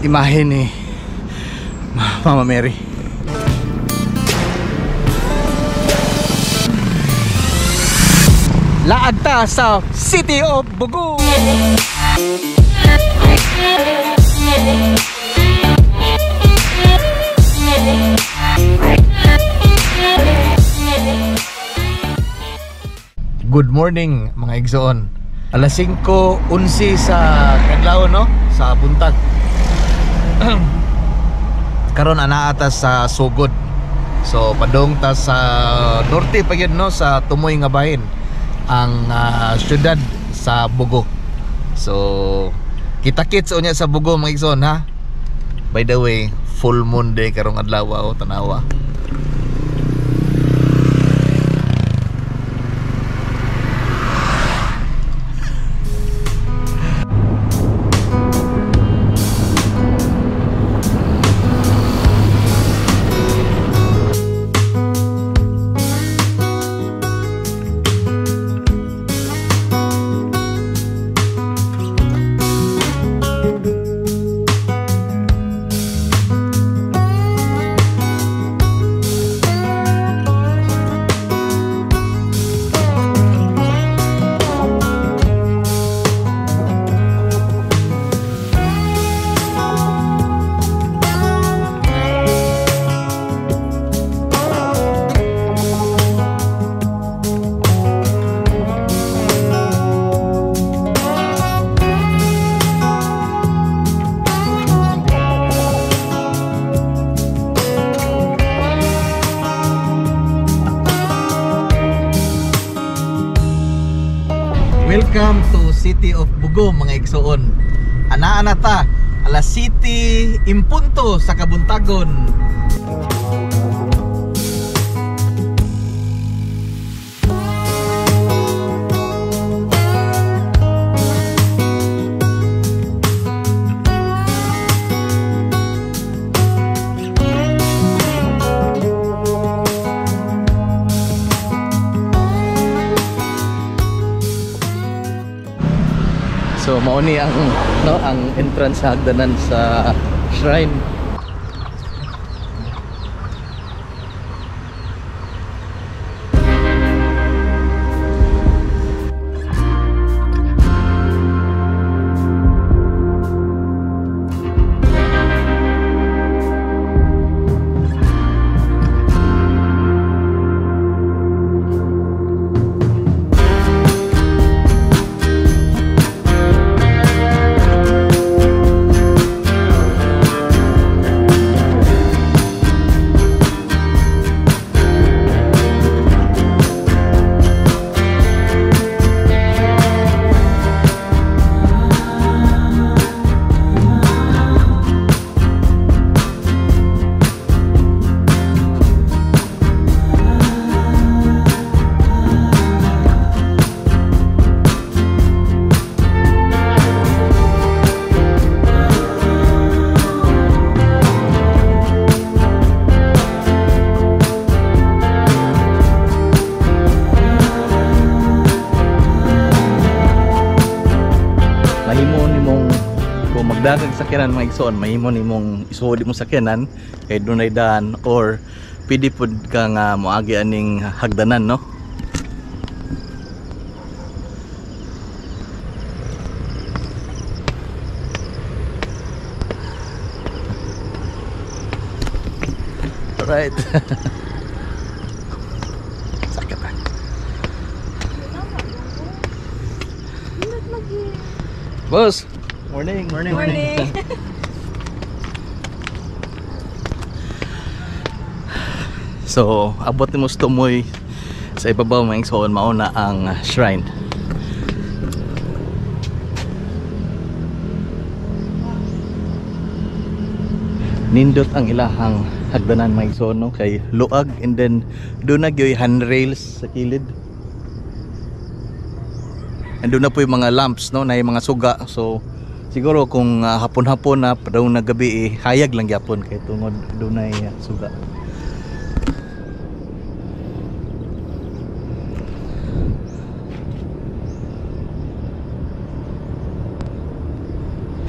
imahe ni Mama Mary. Laag ta sa City of Bugo. Good morning mga igsoon. Alas 5:11 sa kadlaw no, sa buntag. Karon ana atas sa Sugod. So padong ta sa norte pa gyud no, sa tumoy nga bahin ang syudad sa Bugo. So kita-kits unya sa Bugo mga igsoon ha. By the way, full moon day karong adlaw o tanawa. Welcome to City of Bugo mga igsoon. Anaa na ta alas City impunto sa kabuntagon. So mao ni ang entrance sa hagdanan sa shrine. Magdagang sakyanan mga igsoon, mahimo nimong isuod mo sakyanan kay dunay daan or pwede pud ka nga moagi aning hagdanan no. Alright. Sakit na. Boss, morning. So, abot ni mo sa tumoy sa ibabaw mga igsoon, mauna ang shrine. Nindot ang ilahang hagdanan mga igsoon no, kay luag, and then doon na gyoy handrails sa kilid. And doon na po yung mga lamps no, na yung mga suga. So siguro kung hapon-hapon na daw na gabi hayag lang gyapon kay tungod doon na suga.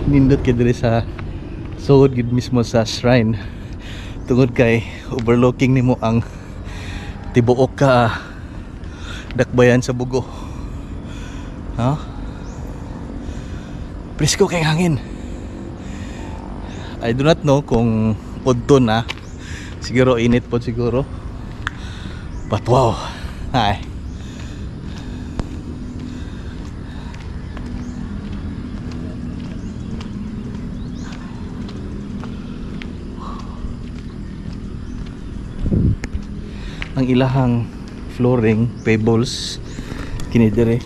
Nindot kay diri sa So gid mismo sa shrine tungod kay overlooking nimo ang tibuok ka dakbayan sa Bugo. Ha? Presko kay hangin. I do not know kung udto na. Siguro init po siguro. But wow. Hi. Ang ilahang flooring, pebbles kini dire.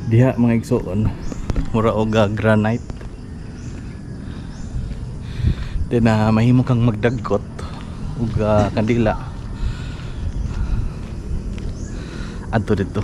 Diha mga igsoon mura og granite. Then mahimo kang magdagkot ug kandila adto dito.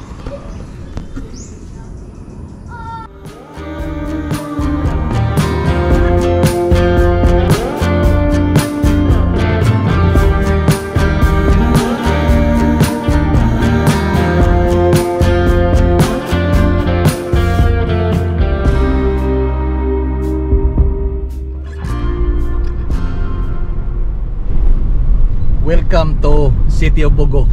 Welcome to City of Bugo.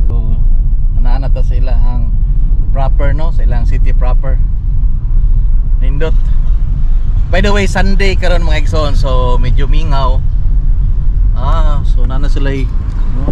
So, anaan ta sa ilahang proper, no? Sa ilang city proper. Nindot. By the way, Sunday karon mga igsoon, so medyo mingaw. So nana sila no?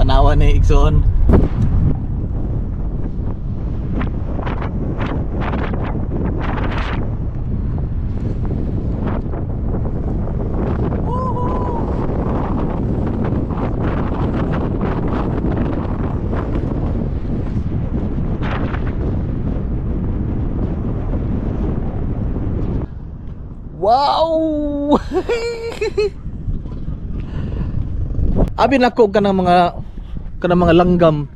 Tanawa ni igsoon. Wow! Abi nako kanang mga langgam.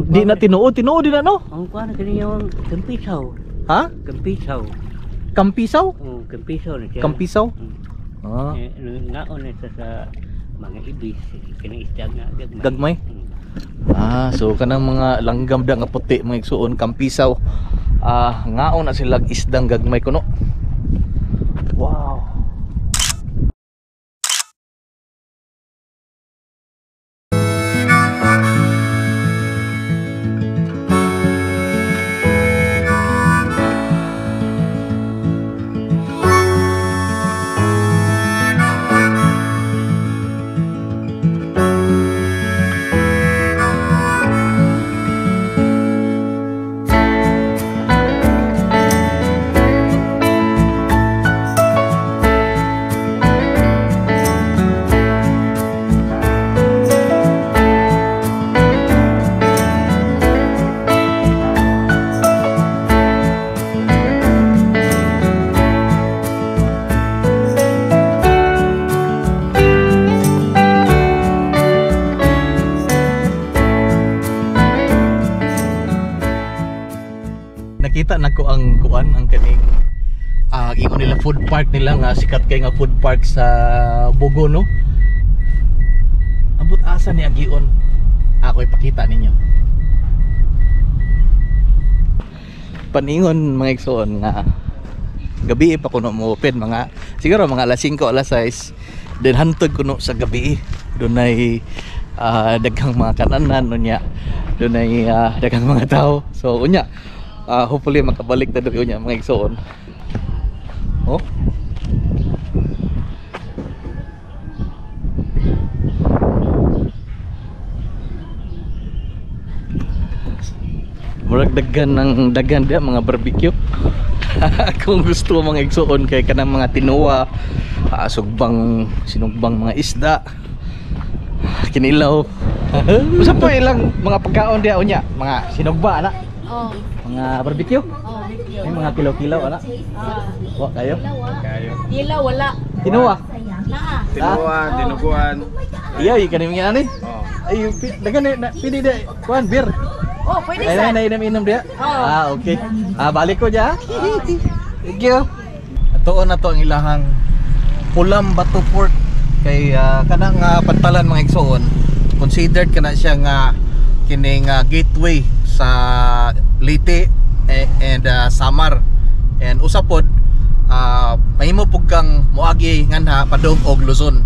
Di na tinuod di na no? Ang kuan kani yung kampisaw. Ha? Kampisaw. Kampisaw? Oh, kampisaw na siya. Kampisaw? Ah. Ngaon ito sa mga ibis kani isda nga gagmay. Gagmay? So kanang mga langgam da nga puti mga igsuon kampisaw. Ngaon na sila isdang gagmay kuno. Wow. nakita nako ang kuan ang kaning ingon nila food park nila nga sikat kay nga food park sa Bogo no. Ambot asa ni agion. Ako ipakita ninyo. Paningon mga igsoon nga gabi pa kuno mo open mga siguro mga alas 5 alas 6 then hantod kuno sa gabi dunay daghang mga kananan unya dunay daghang mga tao so unya hopefully makabalik ta diri unya mga igsoon. Oh murag daghan dia mga barbecue. Kung gusto mga igsoon kay kanang mga tinuwa, sinugbang mga isda, kinilaw. Usa pa ilang mga pagkaon dia unya, mga sinugba ana. Oh. Mga barbecue. Oh, barbecue. May mga kilaw-kilaw ana. Wa kayo? Dila wala. Tinuwa. Naa. Tinuwa, dinuguan. Iya, kani mga ani. Ay, dagan na pili de kuan beer. Oh, pwede Ay, sa. nainom dia. Oh. Okay. Balik ko ja. Thank you. Atoon na to ang ilahang Pulam Bato Port kay kanang pantalan mga igsoon. Considered kana siya nga kining gateway sa Leyte and Samar. And usapod mahimo pug kang moagi nganha padung og Luzon.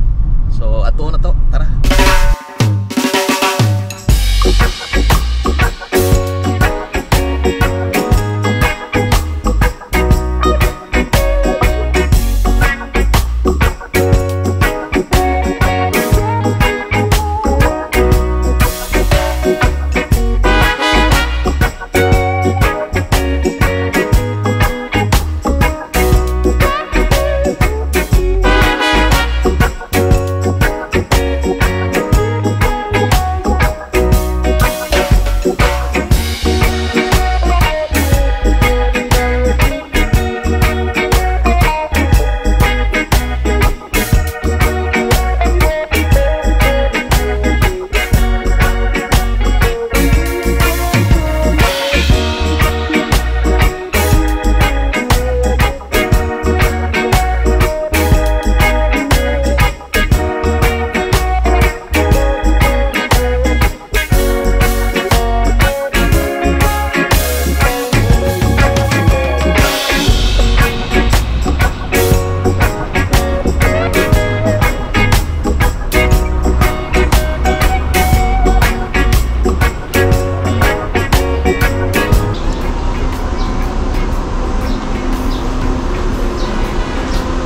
So atoon na to. Tara.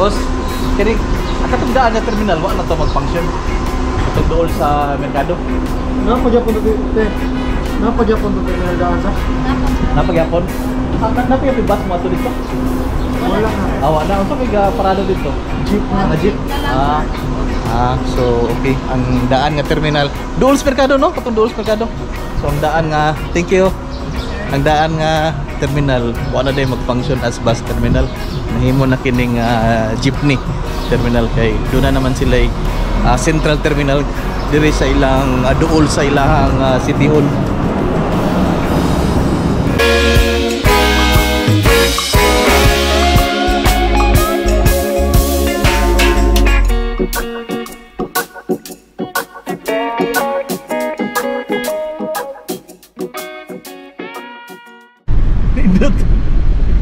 Boss, kini katungdaan nga terminal wa na to mag-function. Katong dool sa merkado. Napa Japon dito? Napa Japon dito na daan sa? Napagyapon. Napa yung bus mo ato dito? Wala na. Awa na unsa kay parado dito? Jeep na. Jeep. So okay, ang daan nga terminal dool sa merkado no? Katong dool sa merkado. So ang daan nga, thank you. Ang daan nga terminal wa na day mag-function as bus terminal. Nahimo na kining jeepney terminal kay doon na naman sila central terminal diri sa ilang duol sa ilang city hall.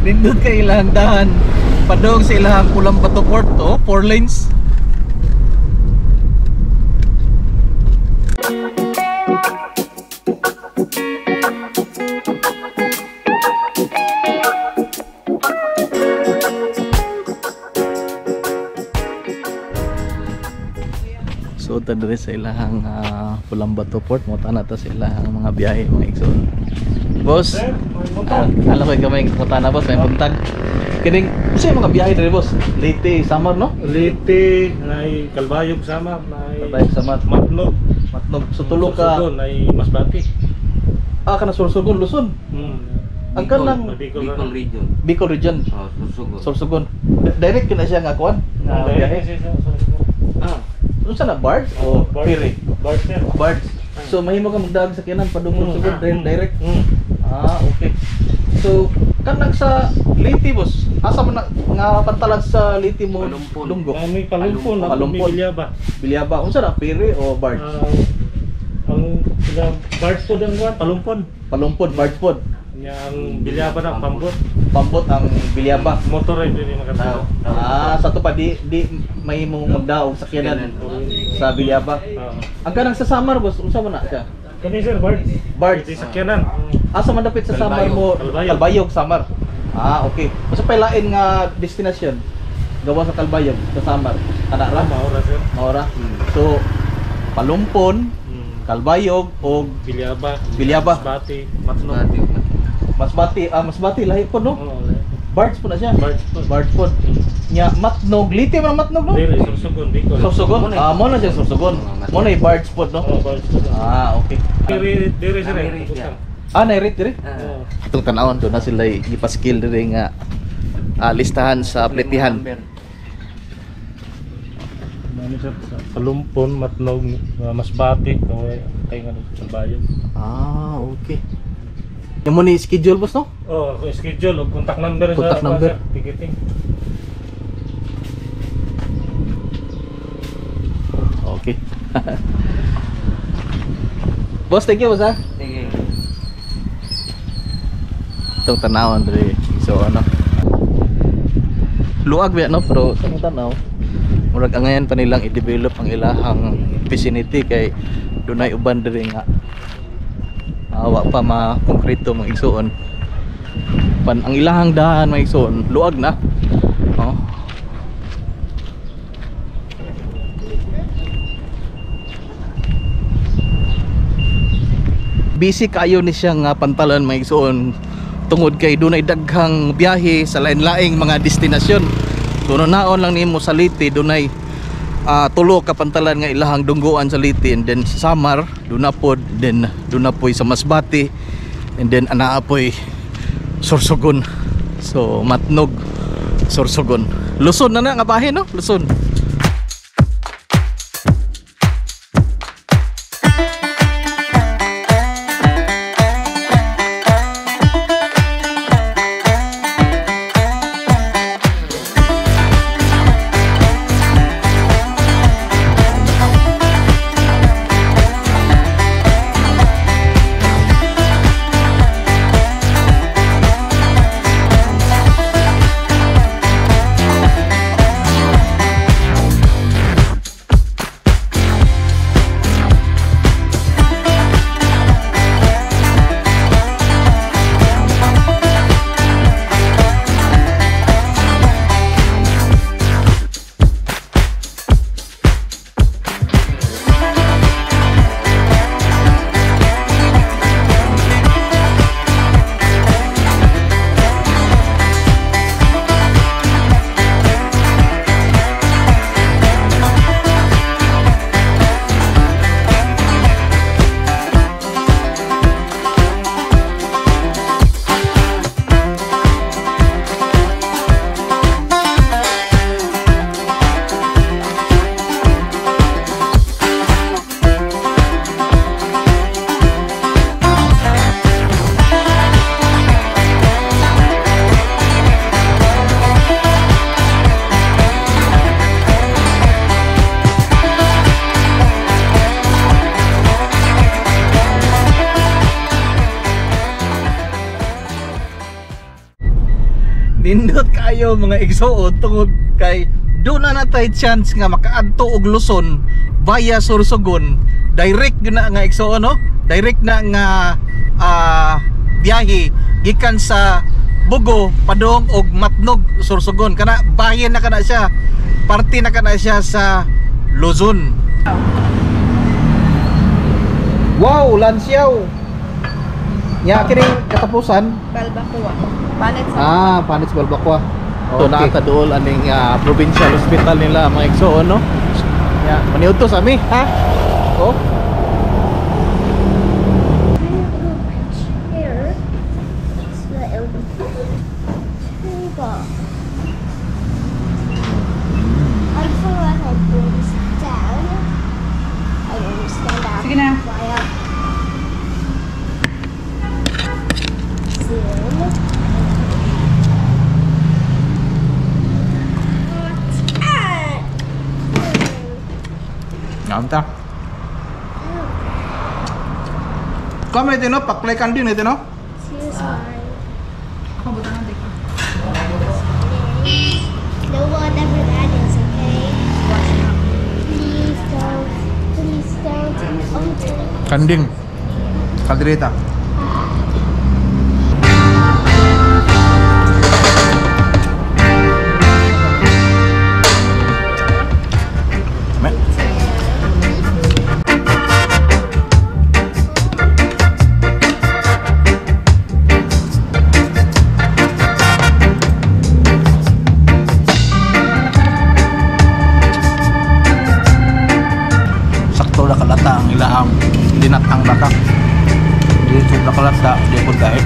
Nindot kay ilang dahan padong sa ilang Pulam Bato Port to 4 lanes. So tadiri sa ilang Pulam Bato Port mo ta sa ilang mga biyahe mga igsoon. Boss, alam ko gamay punta na boss, may puntag. Kining sa mga biyahe diri boss, Leyte, Samar no? Leyte, nay Kalbayog sama, nay Kalbayog, Samar. Matnog. Matnog, so tulo ka. Doon nay Masbati. Kana Sorsogon, Luzon. Ang kanang Bicol region. Bicol region. Sorsogon. Sorsogon. Direct kina siya nga kuan, nga biyahe. Unsa na barge o ferry? Barge. So mahimo ka magdaag sa kinan padung Sorsogon direct. Okay. So kanang sa Liti boss, asa man nga pantalan sa Liti mo Palumpon. Lunggo? May palumpon, ako may Palumpon. bilyaba. Bilyaba, unsa na pere o barge? Ang sila barge po ang kuwan, palumpon. Palumpod, barge pod. Nya ang bilyaba na pambot. Pambot ang bilyaba. Motor ay dili makatao. Sa to pa di may mo magdaog sa sakyanan sa bilyaba. Ang kanang sa Samar boss, unsa man na siya? Kani sir, barge. Barge. Di sakyanan. Asa man dapit sa Samar mo? Calbayog. Calbayog, Samar. Okay. Usa pa lain nga destination gawa sa Calbayog, sa Samar. Kana ra? Maura sir. Maura. So Palumpon, Calbayog o Bilyaba. Bilyaba. Bati, Matnog. Masbati lahi po no. Oo. Barge po na siya. Barge po. Barge po. Nya Matnog, Liti man ang Matnog no? Dili Sorsogon, Bicol. Sorsogon. Mo na siya Sorsogon. Mo na barge po no. Oh, barge po. Okay. Diri sir. Utang. Nairit dire. Oo. Itong tanawon doon na sila ipaskill dire nga listahan sa pletihan. Ano siya sa Palumpon, Matnog, Masbati, kay nga sa bayan. Okay. Yung mo ni schedule boss no? Oh, schedule o contact number Contact number. ticketing. Okay. Boss, thank you boss ha. Sige. Itong tanawon dire. So ano? Luag ba no pero sa tanaw. Murag angayan pa nilang i-develop ang ilahang vicinity kay dunay uban dire nga awa pa ma-konkreto mga igsuon. Ang ilahang daan mga igsuon, luag na. Busy kayo ni siyang pantalan mga igsuon tungod kay dunay daghang biyahe sa lain-laing mga destinasyon. So naon lang nimo sa Liti dunay tulo ka pantalan nga ilahang dungguan sa Liti, and then sa Samar dunapod, then dunapoy sa Masbati, and then anaapoy Sorsogon. So Matnog, Sorsogon. Luzon na nga bahin no? Luzon. Nindot kayo mga igsuon tungod kay do na natay chance nga makaadto og Luzon via Sorsogon. Direct na nga igsuon no? Direct na nga biyahe gikan sa Bugo padung og Matnog Sorsogon. Kana bahin na kana siya. Parte na kana siya sa Luzon. Wow, Lansiaw. Nya kining katapusan Balbacoa. Panet sa Panis Balbacoa. So nakakaduol aning provincial hospital nila mga igsoon no. Ya, maniutos ami ha. Oh. Here, it's the I feel like I understand. I understand that. Sige na. Nganta. Kamu itu no, pakai kandung itu no? Ako butang ang dito. No whatever that is, okay? Please don't. Please don't. Oh, Kanding. Kaldereta. Sakto na kalata ang ilaang dinatang baka. Di sobra kalata, di pud kahit.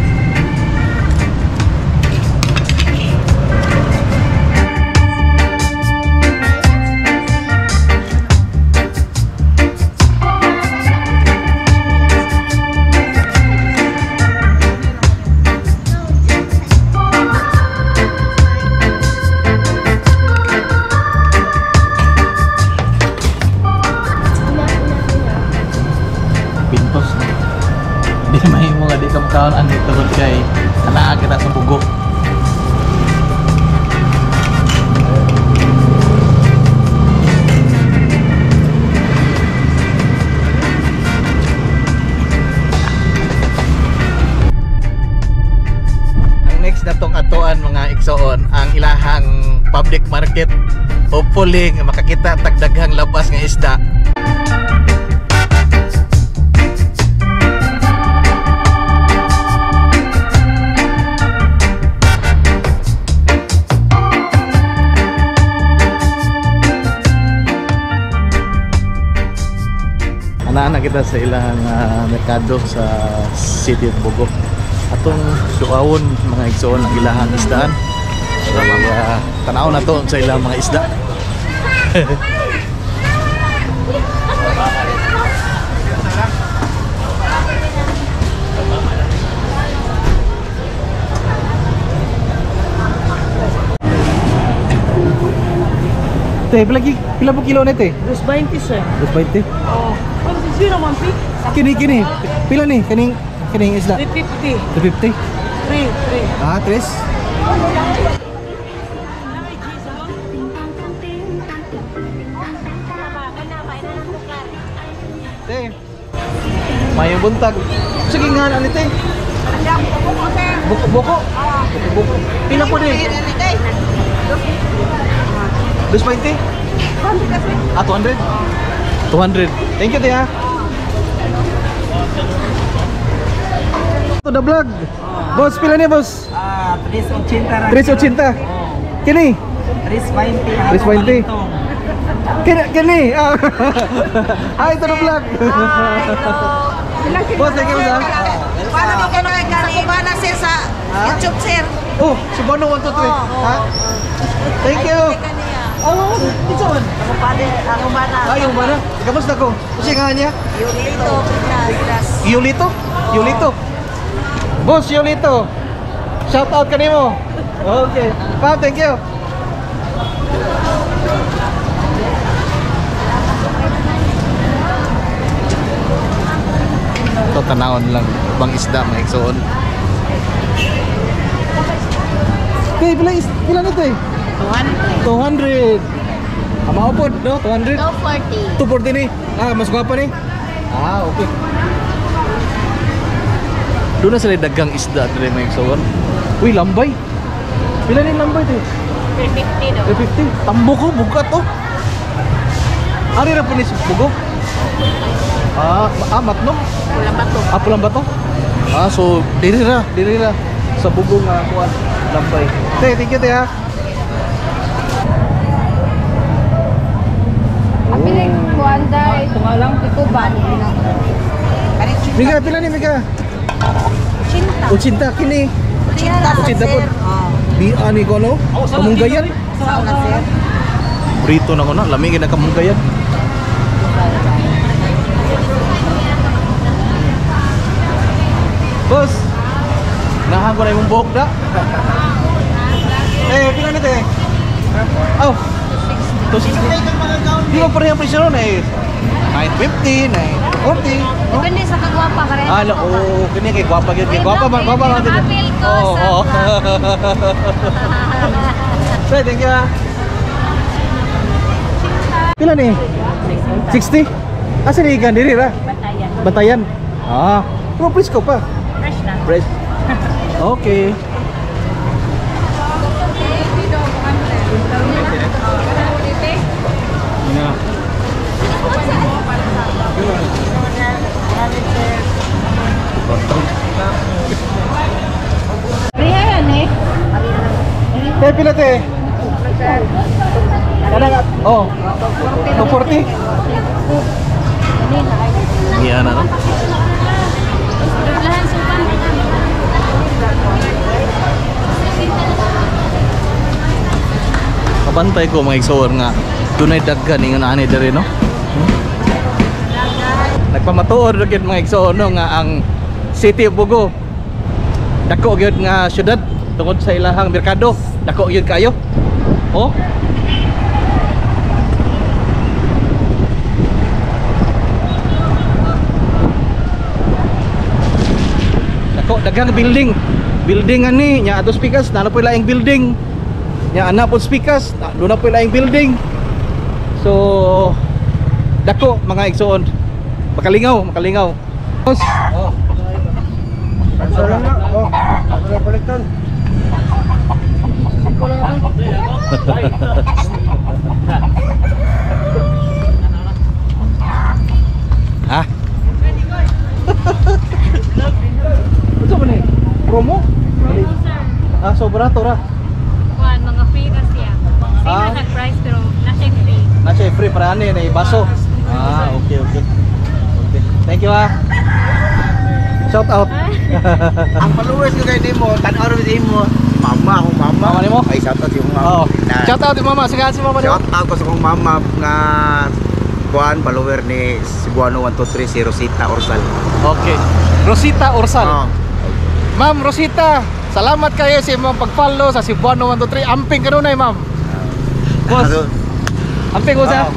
Pintos. Di may mga di kamkaon ani tungod kay anaa kita sa bugo. Ang next na tong atoan mga igsoon ang ilahang public market. Hopefully nga makakita tagdaghang labas nga isda. Anaan kita sa ilang merkado sa City of Bogo. Atong duawon mga igsoon ang ilahang isdaan. So tanaw na to sa ilang mga isda. Te, pila po kilo nete? 220 sir. 220. Oh. Ano si Zero One Pick? Kini. Pila ni kining isda? 350. 350. 3. Ah, 3. Te. Mayong buntag. Sige nga ani te. Buko. Pila po din? 220? Ah, 200? 200. Thank you, Tia. Ito na vlog. Boss, pila niya, boss? 380 380. Kini? 320. 320. Kini? Ah, ito na vlog. Boss, thank you, boss. Paano mo ka nakikita sir sa YouTube sir? Oh, si Bono 1, 2, 3. Ha? Thank you. Oh, ito man. Ako pala, ako mana. Ay, yung mana? Kamusta ko? Kasi nga niya? Yulito, Pinas. Yulito? Yulito. Boss, Yulito. Shout out ka nimo. Okay. Pa, thank you. Ito tanawon lang bang isda mga igsoon. Okay, pila nito eh? 200. Maupod, no? 200? 240. 240 ni? Ah, mas gwapa ni? Ah, okay. Doon na sila dagang isda dito mga igsoon. Uy, lambay. Pila ni lambay ito? 350 daw. 350. Tambo ko, bugat oh. Ari na po ni bugo? Matno? Pulang bato. Ah, pulang bato? Ah, so, diri na. Sa bugo nga kuan, lambay. Thank you, te ha. Apiling kuanda ito nga lang tikuban. Mika, pila ni Mika? Cinta. Uchinta, kini. Uchinta po. Di ani ko no? Kamunggayan. Sa una sir. Prito na ko na, lamigin na kamunggayan. Boss, Nahan ko na yung buhok na. Pila na te? Oh, 260. Di mo pa rin ang presyo nun eh. 950, 940. Depende sa kagwapa ka rin. Kanya kay gwapa gyud kay gwapa man din. Apil ko Oo. Say, thank you. Pila ni? 60? Asa ni ikan diri ra? Batayan. Batayan. Pero presko pa. Fresh na. Fresh. Okay. Riha yan eh. Pila te? Oh. 240. Iya na. Lahan sukan. Kabantay ko mga igsoon nga dunay daghan nga ani diri no. Nagpamatuod gyud mga igsoon no, nga ang City of Bugo dako gyud nga syudad tungod sa ilahang merkado. Dako gyud kayo. Oh. Dako daghang building. Building ani nya atos pikas na po laing building. Nya ana po pikas, do na po laing building. So dako mga igsoon. Makalingaw. Boss. Oh. Balikan. Ha? Ito ba ni? Promo? Sobra to ra. Kuan mga free na siya. Same na price pero nasa free. Nasa free para ani na baso. Okay. Thank you Shout out. Ang followers ko kay nimo, tan-aw rin nimo. Mama Mama nimo? Ay shout out yung mama. Shout out yung mama, sige si mama nimo. Shout out ko sa kong mama nga kuan follower ni Cebuano 123 si Rosita Orsal. Okay. Rosita Orsal. Oh. Ma'am Rosita, salamat kayo sa imong pag-follow sa Cebuano 123. Amping kanunay, ma'am. Boss. Amping ko sa.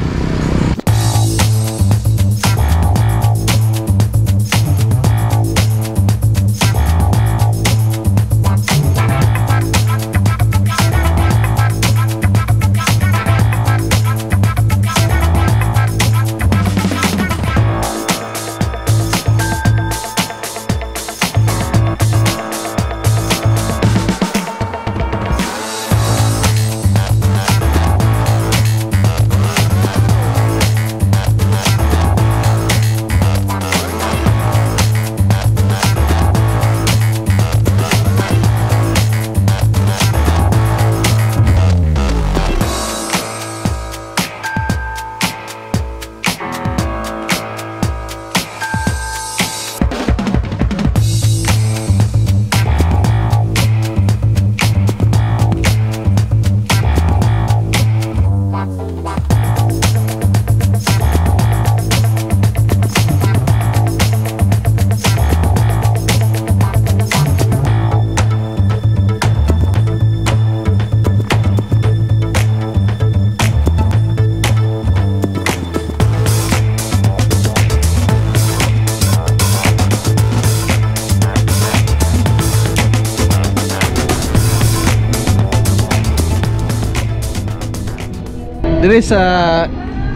Diri sa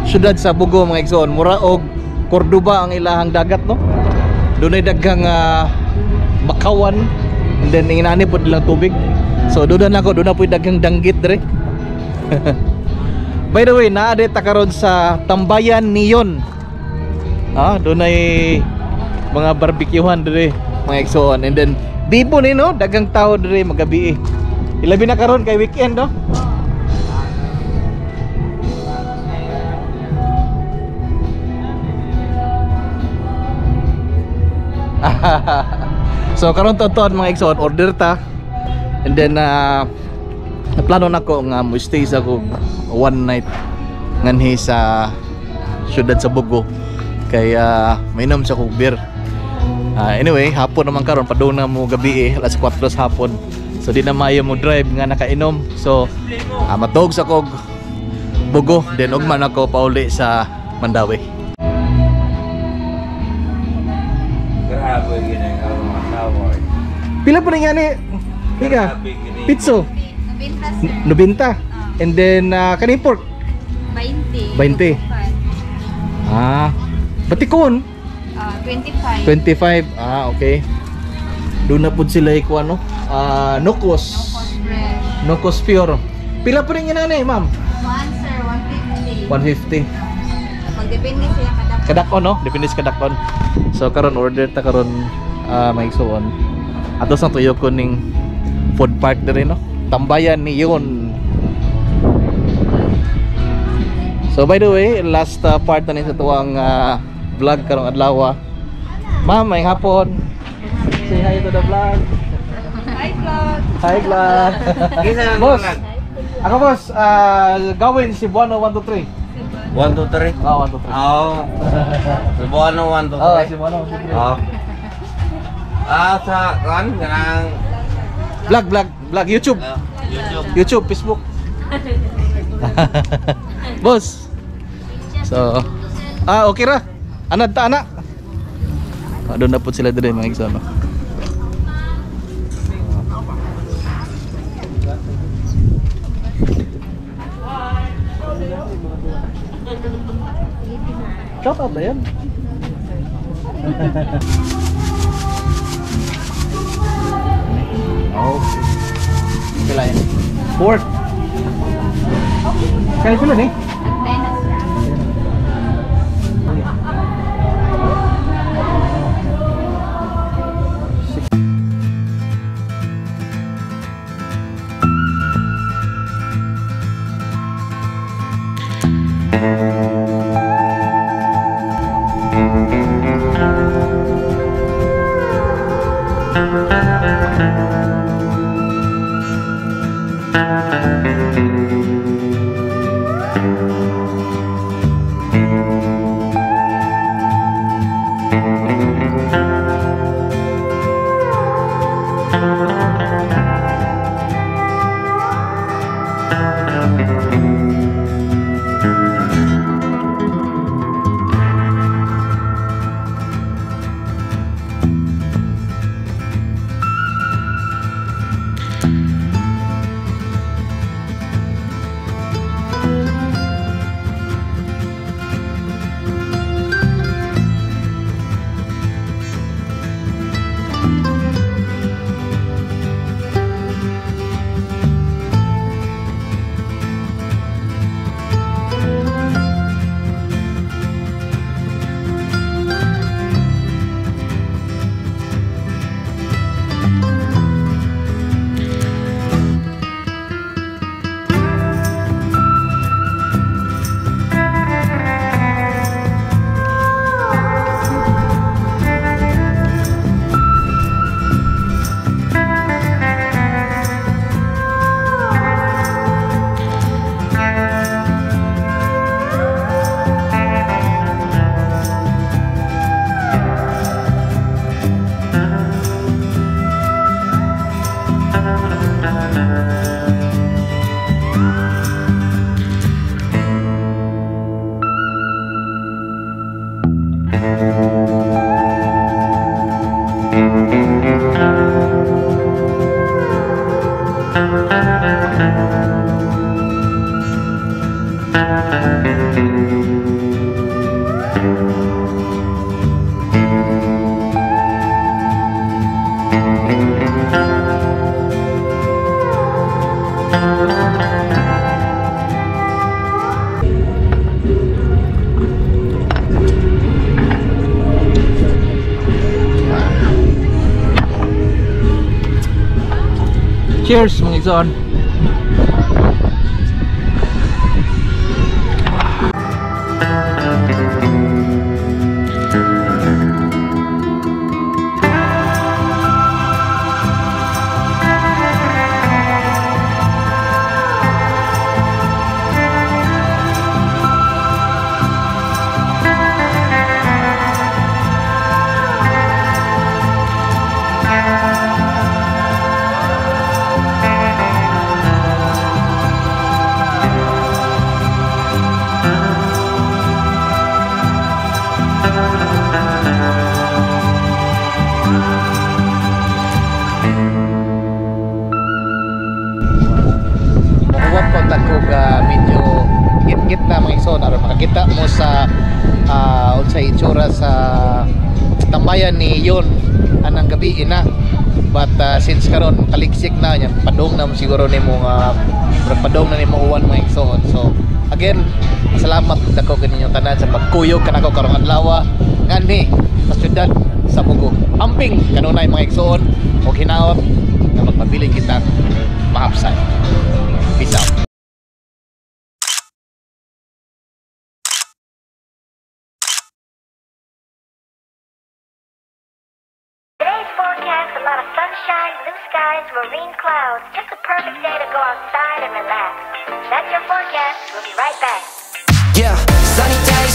syudad sa Bugo mga igsoon, mura og Cordoba ang ilahang dagat no. Dunay daghang bakawan, and then inani pod lang tubig. So doon na po daghang danggit diri. By the way, naa ta karon sa Tambayan Neon. Dunay mga barbecuehan diri mga igsoon, and then bibo ni no, daghang tao diri magabi. Ilabi na karon kay weekend no. So karon tuton mga igsoon, order ta, and then naplano nako nga mo stay sa ko one night nganhi sa syudad sa Bugo kaya mainom sa kog beer. Anyway, hapon naman karon padung na mo gabi alas 4 sa hapon. So di na mayo mo drive nga nakainom. So matog sa kog bugo then ugman ako pauli sa Mandawi. Grabe gini ang matawag. Pila pa nga ni? Ika. Pizzo. 90. And then kaning pork 20. 20. Batikon 25. 25. Okay. Doon na po sila ikuha no? Nokos. Nokos pure. Pila pa rin yun ma'am? 1 sir, 150. 150. Magdepende siya Kadakon no? Depende sa kadakon. So karon order ta karon maigsuon. Atos ang tuyo ko ning food park diri no? Tambayan ni yun. So by the way, last part na ni sa tuwang vlog karong adlaw. Ma'am, may hapon. Say hi to the vlog. Hi vlog. Hi vlog. Boss. Ako boss, gawin si Buano 1 2 3. 1, 2, 3. 1 2 3. Oo. Subuhan ng 1, 2, 3. Si Buano 1 2 3. Oo. Sa kan kanang Vlog YouTube. YouTube, Facebook. Boss. So, okay ra. Anad ta ana. Doon na po sila dire mga igsoon. Shout out na yan. Oh. Kailan yan? 4. Kailan sila ni? Cheers mga igsoon. sa unsay itsura sa tambayan ni Yon anang gabi ina. But since karon kaliksik na yan, padong na mo siguro nimo padong na nimo uwan mga igsoon. So again, salamat dako kaninyo tanan sa pagkuyog kanako karong adlaw ngani sa syudad sa Bugo. Amping kanunay mga igsoon og hinaot nga magpabiling kita mahapsay. Peace out. Today's forecast, a lot of sunshine, blue skies, marine clouds. Just a perfect day to go outside and relax. That's your forecast. We'll be right back. Yeah, sunny day,